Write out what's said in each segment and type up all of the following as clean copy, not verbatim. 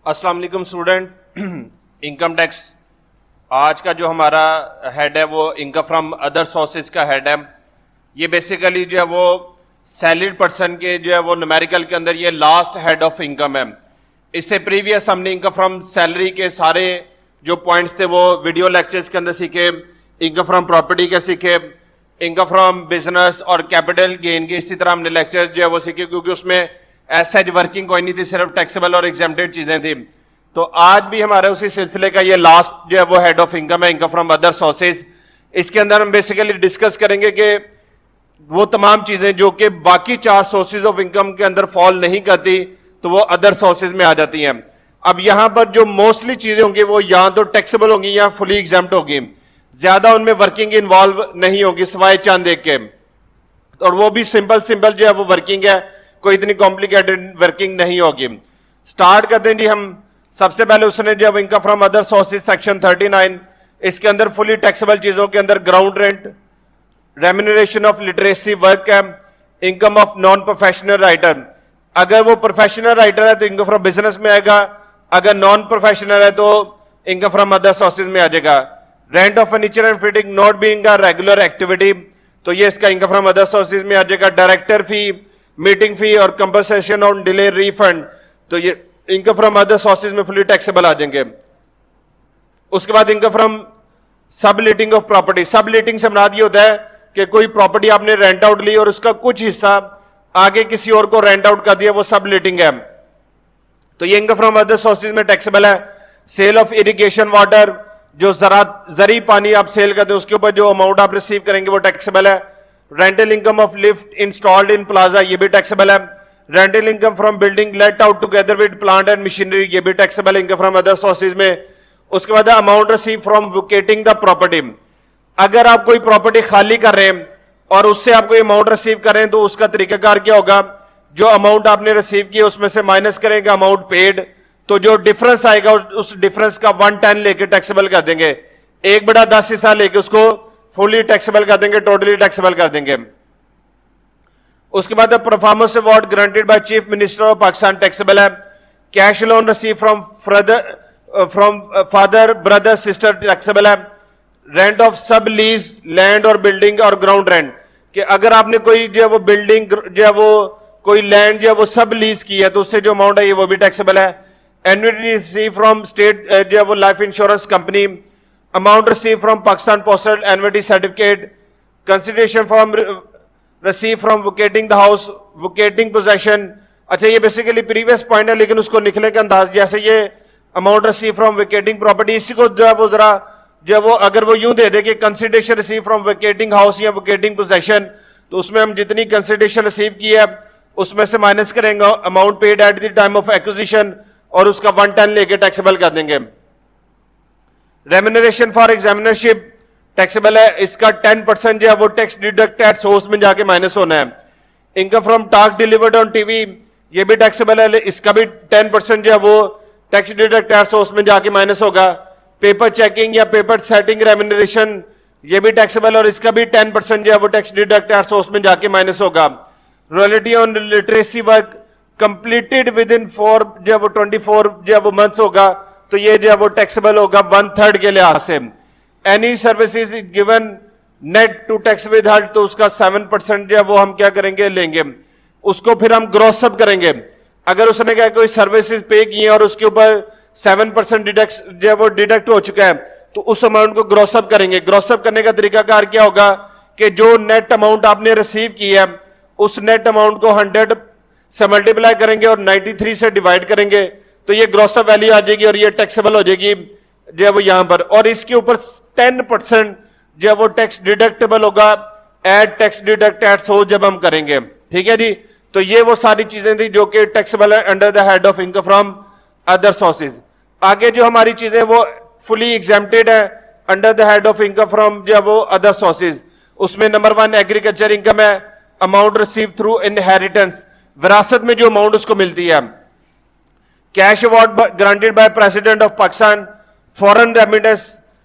अस्सलाम वालेकुम student. Income tax आज का जो हमारा हेड है वो इनकम फ्रॉम अदर सोर्सेज का हेड है। ये बेसिकली जो है वो सैलरीड पर्सन के जो है वो न्यूमेरिकल के अंदर ये लास्ट हेड ऑफ इनकम है। इससे प्रीवियस हमने इनकम फ्रॉम सैलरी के सारे जो पॉइंट्स थे वो वीडियो लेक्चर्स के अंदर सीखे। इनकम फ्रॉम प्रॉपर्टी के सीखे, इनकम फ्रॉम बिजनेस और कैपिटल गेन के इसी तरह हमने लेक्चर्स जो है वो सीखे, क्योंकि उसमें ऐसा वर्किंग कोई नहीं थी, सिर्फ टैक्सेबल और एग्जेम्प्टेड चीजें थी। तो आज भी हमारे उसी सिलसिले का ये लास्ट जो है वो हेड ऑफ इनकम है, इनकम फ्रॉम अदर सोर्सेज। इसके अंदर हम बेसिकली डिस्कस करेंगे कि वो तमाम चीजें जो कि बाकी चार सोर्सेज ऑफ इनकम के अंदर फॉल नहीं करती तो वो अदर सोर्सेज में आ जाती हैं। अब यहां पर जो मोस्टली चीजें होंगी वो या तो टैक्सेबल होंगी या फुली एग्जाम्प्ट होगी, ज्यादा उनमें वर्किंग इन्वॉल्व नहीं होगी सिवाय चंद एक के, और वो भी सिंपल सिंपल जो है वो वर्किंग है, कोई इतनी कॉम्प्लिकेटेड वर्किंग नहीं होगी। स्टार्ट करते हैं जी हम। सबसे पहले उसने जब income from other sources section 39, इसके अंदर फुली टैक्सेबल चीजों के अंदर ground rent, remuneration of literacy work है, income of non professional writer. अगर वो प्रोफेशनल राइटर है तो इनकम फ्रॉम बिजनेस में आएगा, अगर नॉन प्रोफेशनल है तो इनकम फ्रॉम अदर सोर्सेज में आ जाएगा। Rent of furniture and fitting not being a regular activity, तो ये इसका इनकम फ्रॉम अदर सोर्सेज में आ जाएगा। डायरेक्टर फी, मीटिंग फी और कंपनसेशन ऑन डिले रिफंड, तो ये इनकम फ्रॉम अदर सोर्सेज में फुली टैक्सेबल आ जाएंगे। उसके बाद income from subletting of property. Subletting से मराद ये होता है कि कोई प्रॉपर्टी आपने रेंट आउट ली और उसका कुछ हिस्सा आगे किसी और को रेंट आउट कर दिया, वो सबलेटिंग है, तो ये इनकम फ्रॉम अदर सोर्सेज में टैक्सेबल है। सेल ऑफ इरिगेशन वाटर, जो जरी पानी आप सेल करते हैं उसके ऊपर जो अमाउंट आप रिसीव करेंगे वो टैक्सेबल है। Rental income of lift installed in plaza, ये भी टैक्सेबल है। Rental income from building let out together with plant and machinery, ये भी टैक्सेबल है इनकम फ्रॉम अदर सोर्सेज में। उसके बाद amount receive from vacating the property, अगर आप कोई प्रॉपर्टी खाली कर रहे हैं और उससे आप कोई अमाउंट रिसीव कर रहे हैं तो उसका तरीकाकार क्या होगा, जो अमाउंट आपने रिसीव किया उसमें से माइनस करेंगे अमाउंट पेड, तो जो डिफरेंस आएगा उस डिफरेंस का 110 लेके टैक्सेबल कर देंगे, 1/10 हिस्सा लेके उसको फुली टैक्सेबल कर देंगे, टोटली टैक्सेबल कर देंगे। उसके बाद performance award granted by chief minister of Pakistan taxable है। Cash loan receive from father brother sister taxable है। Rent of sub lease land और बिल्डिंग और ग्राउंड रेंट, कि अगर आपने कोई जो है वो बिल्डिंग जो है वो कोई लैंड जो है वो सब लीज की है तो उससे जो अमाउंट है ये वो भी टैक्सेबल है। एन्युटी रिसीव फ्रॉम स्टेट जो है वो life insurance company, amount receive from Pakistan postal annuity certificate, consideration from receive from vacating the house, vacating possession. अच्छा, ये बेसिकली प्रीवियस पॉइंट है लेकिन उसको लिखने का अंदाज, जैसे ये अमाउंट रिसीव फ्रॉम वोकेटिंग प्रॉपर्टी, इसी को जो है वो जरा जो वो अगर वो यूं दे दे कि कंसिडरेशन रिसीव फ्रॉम वोकेटिंग हाउस या वोकेटिंग पोजेशन, तो उसमें हम जितनी कंसिडरेशन रिसीव की है उसमें से माइनस करेंगे amount paid at the time of acquisition और उसका 110 लेके टैक्सेबल कर देंगे। रेम्यूनरेशन फॉर एग्जामिनरशिप टैक्सेबल है, इसका 10% जो है वो टैक्स डिडक्ट एट सोर्स में जाके माइनस होना है। Income from talk delivered on TV, ये भी टैक्सेबल है, इसका भी 10% जो है वो टैक्स डिडक्ट एट सोर्स में जाके माइनस होगा। पेपर चेकिंग या पेपर सेटिंग रेम्यूनरेशन, ये भी टैक्सेबल और इसका भी 10% जो है वो टैक्स डिडक्ट एट सोर्स में जाके माइनस होगा। Royalty on literacy work completed with in 4 जो है वो 24 जो है वो मंथ्स होगा, तो ये जो है वो टैक्सेबल होगा 1/3 के लिहाज से। Any services given net to tax withheld, तो उसका 7% जो है वो हम क्या करेंगे लेंगे, उसको फिर हम ग्रॉस अप करेंगे। अगर उसने क्या कोई सर्विसेज पे की है और उसके ऊपर 7% डिडक्ट जो है वो डिडक्ट हो चुका है तो उस अमाउंट को ग्रॉस अप करेंगे। ग्रॉस अप करने का तरीकाकार क्या होगा कि जो नेट अमाउंट आपने रिसीव की है उस नेट अमाउंट को 100 से मल्टीप्लाई करेंगे और 93 से डिवाइड करेंगे, तो ये ग्रॉस अप वैल्यू आ जाएगी और ये टैक्सेबल हो जाएगी जो है वो यहां पर। और इसके ऊपर 10% जो है वो टैक्स डिडक्टेबल होगा at tax deduct at source जब हम करेंगे। ठीक है जी, तो ये वो सारी चीजें थी जो कि टैक्सेबल है under the head of income from other sources. आगे जो हमारी चीजें वो फुली एग्जेम्प्टेड है under the head of income from जो है वो अदर सोर्सेज। उसमें नंबर 1 एग्रीकल्चर इनकम है, अमाउंट रिसीव थ्रू इनहेरिटेंस, विरासत में जो अमाउंट उसको मिलती है। Cash award granted by president of Pakistan, foreign remittance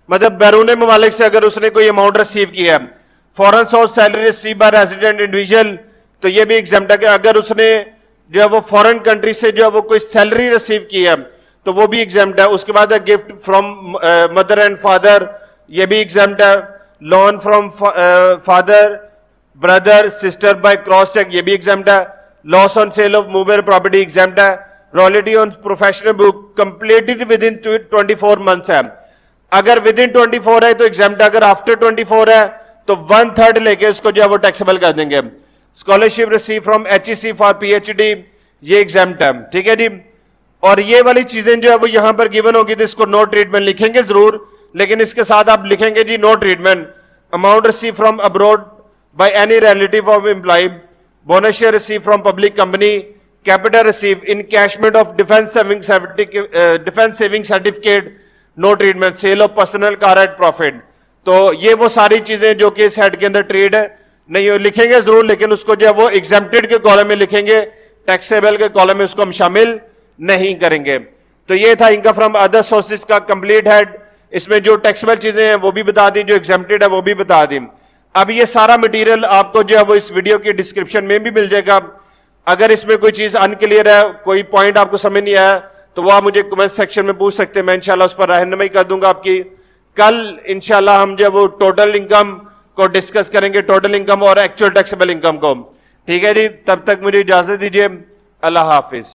मतलब बैरून ममालिक से अगर उसने कोई अमाउंट रिसीव किया है। Foreign source salary receive by resident individual, तो ये भी एग्जाम्प्ट है कि अगर उसने जो है वो फॉरेन कंट्री से जो है वो कोई सैलरी रिसीव की है तो वो भी एग्जाम्प्ट है। उसके बाद gift from mother and father, ये भी एग्जाम्प्ट है। Loan from father brother sister by cross cheque, ये भी एग्जाम्प्ट है। Loss on sale of movable property exempt है। Royalty on professional book completed within 24 months है। अगर विद इन 24 है तो एग्जाम्प्ट है, अगर आफ्टर 24 है तो 1/3 लेके उसको जो है वो टैक्सेबल कर देंगे। Scholarship receive from HEC for PhD, ये एग्जाम्प्ट है, ठीक है जी। और ये वाली चीजें जो है वो यहां पर गिवन होगी, तो इसको नो ट्रीटमेंट लिखेंगे जरूर, लेकिन इसके साथ आप लिखेंगे जी no treatment. Amount receive from abroad by any relative of employ, bonus share receive from public company, capital receive in encashment of defence saving certificate, no treatment. Sale of personal car at profit, तो ये वो सारी चीजें जो कि इस head के अंदर ट्रेड है नहीं लिखेंगे जरूर, लेकिन उसको जो है वो एग्जेम्प्टेड के कॉलम में लिखेंगे, टैक्सेबल के कॉलम में उसको हम शामिल नहीं करेंगे। तो ये था इनकम फ्रॉम अदर सोर्सेज का कंप्लीट हेड। इसमें जो टैक्सेबल चीजें हैं वो भी बता दी, जो एग्जेम्प्टेड है वो भी बता दी। अब ये सारा मटेरियल आपको जो है वो इस वीडियो की डिस्क्रिप्शन में भी मिल जाएगा। अगर इसमें कोई चीज अनक्लियर है, कोई पॉइंट आपको समझ नहीं आया, तो वो आप मुझे कमेंट सेक्शन में पूछ सकते हैं, मैं इंशाल्लाह उस पर रहनुमाई कर दूंगा आपकी। कल इंशाल्लाह हम जो वो टोटल इनकम को डिस्कस करेंगे, टोटल इनकम और एक्चुअल टैक्सेबल इनकम को, ठीक है जी। तब तक मुझे इजाजत दीजिए, अल्लाह हाफिज।